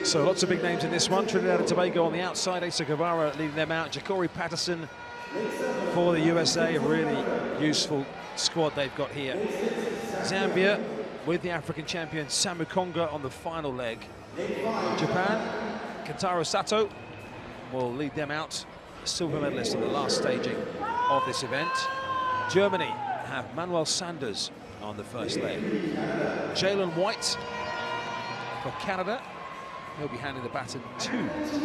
So lots of big names in this one. Trinidad and Tobago on the outside, Asa Guevara leading them out. Jacori Patterson for the USA, a really useful squad they've got here. Zambia with the African champion Samu Konga on the final leg. Japan, Kentaro Sato will lead them out, silver medalist in the last staging of this event. Germany have Manuel Sanders on the first leg. Jalen White for Canada. He'll be handing the baton to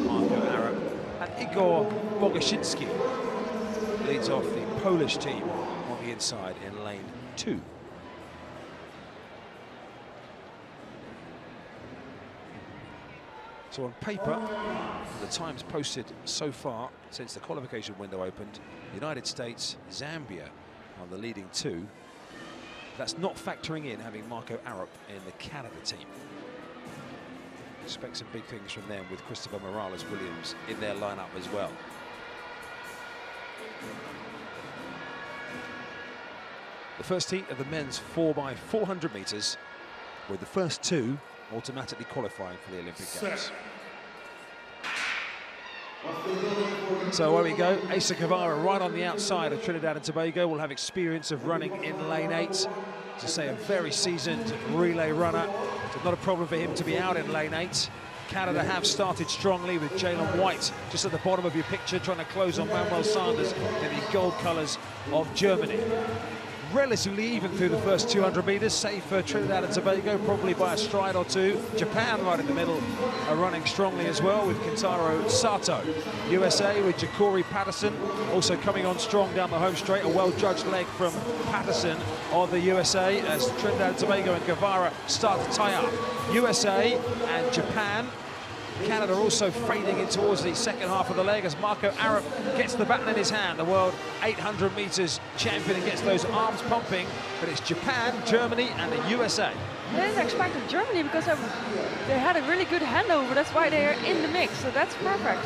Marco Arap. And Igor Bogashinsky leads off the Polish team on the inside in lane 2. So on paper, the times posted so far since the qualification window opened, United States, Zambia on the leading 2. That's not factoring in having Marco Arap in the Canada team. Expect some big things from them with Christopher Morales-Williams in their lineup as well. The first heat of the men's 4x400 meters, with the first 2 automatically qualifying for the Olympic Games. So away we go. Asa Guevara right on the outside of Trinidad and Tobago will have experience of running in lane 8. To say a very seasoned relay runner. So not a problem for him to be out in lane 8. Canada have started strongly with Jalen White just at the bottom of your picture, trying to close on Manuel Sanders in the gold colours of Germany. Relatively even through the first 200 meters, save for Trinidad and Tobago, probably by a stride or 2. Japan right in the middle are running strongly as well with Kentaro Sato. USA with Jacori Patterson also coming on strong down the home straight. A well-judged leg from Patterson of the USA as Trinidad and Tobago and Guevara start to tie up. USA and Japan. Canada also fading in towards the second half of the leg as Marco Arap gets the baton in his hand, the world 800 meters champion, and gets those arms pumping. But it's Japan, Germany and the USA. I didn't expect Germany because they had a really good handover. That's why they're in the mix, so that's perfect.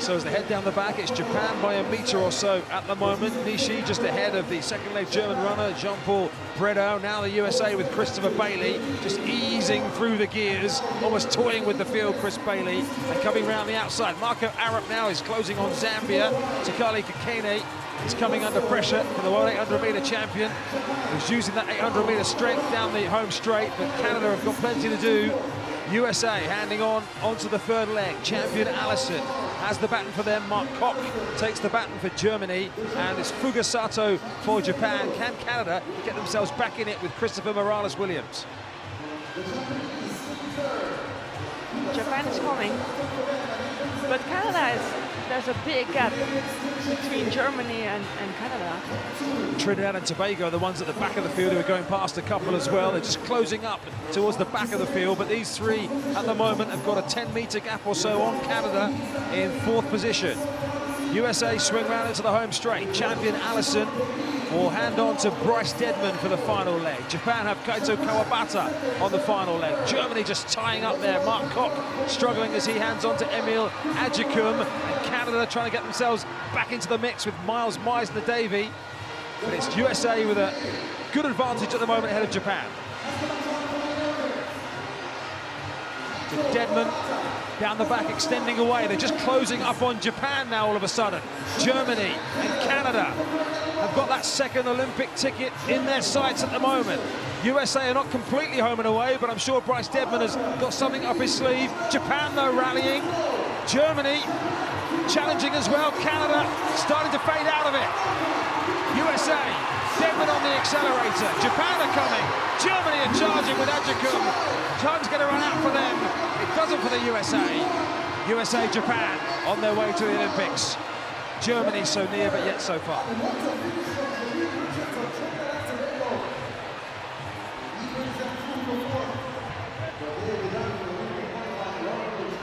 So as they head down the back, it's Japan by a metre or so at the moment. Nishi just ahead of the second leg German runner, Jean-Paul Bredow. Now the USA with Christopher Bailey, just easing through the gears, almost toying with the field, Chris Bailey. And coming round the outside, Marco Arap now is closing on Zambia. Takali Kakene is coming under pressure for the world 800 metre champion. He's using that 800 metre strength down the home straight, but Canada have got plenty to do. USA handing on onto the third leg. Champion Allison has the baton for them. Mark Koch takes the baton for Germany, and it's Fugasato for Japan. Can Canada get themselves back in it with Christopher Morales-Williams? Japan is coming, but Canada there's a big gap between Germany and Canada. Trinidad and Tobago are the ones at the back of the field who are going past a couple as well. They're just closing up towards the back of the field, but these 3 at the moment have got a 10-metre gap or so on Canada in 4th position. USA swing round into the home straight. Champion Allison will hand on to Bryce Deadman for the final leg. Japan have Kaito Kawabata on the final leg. Germany just tying up there. Mark Koch struggling as he hands on to Emil Adjicum. And Canada trying to get themselves back into the mix with Miles Meisner-Davy. But it's USA with a good advantage at the moment ahead of Japan. To Deadman down the back, extending away. They're just closing up on Japan now all of a sudden. Germany and Canada have got that second Olympic ticket in their sights at the moment. USA are not completely home and away, but I'm sure Bryce Deadman has got something up his sleeve. Japan, though, rallying. Germany challenging as well. Canada starting to fade out of it. USA, Deadman on the accelerator. Japan are coming. Germany are charging with Adjicum. Time's going to run out for them. It doesn't for the USA. USA, Japan on their way to the Olympics. Germany so near, but yet so far.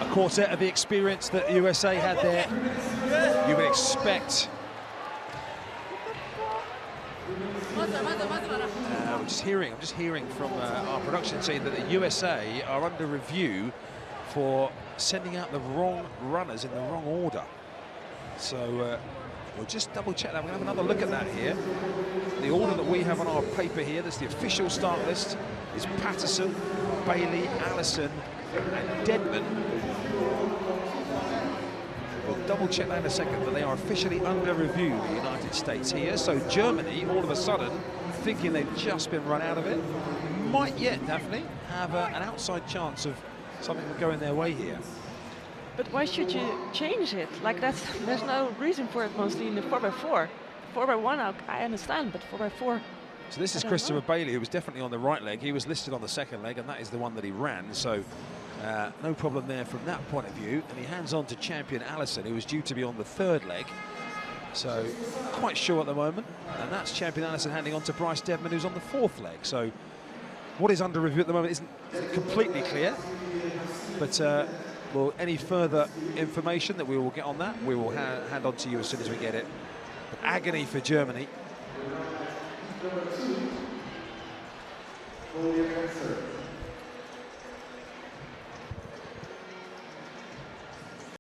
A quartet of the experience that the USA had there. You would expect. I'm just hearing from our production team that the USA are under review for sending out the wrong runners in the wrong order. So we'll just double check that. We'll have another look at that here. The order that we have on our paper here, that's the official start list, is Patterson, Bailey, Allison and Deadman. We'll double check that in a second, but they are officially under review, the United States here. So Germany, all of a sudden, thinking they've just been run out of it, might yet, Daphne, have an outside chance of something going their way here. But why should you change it? Like there's no reason for it mostly in the 4x4. 4x1 I understand, but 4x4. So this is Christopher Bailey, who was definitely on the right leg. He was listed on the second leg, and that is the one that he ran. So no problem there from that point of view. And he hands on to champion Allison, who was due to be on the third leg. So quite sure at the moment. And that's champion Allison handing on to Bryce Deadman, who's on the fourth leg. So what is under review at the moment isn't completely clear. But well, any further information that we will get on that, we will hand on to you as soon as we get it. But agony for Germany.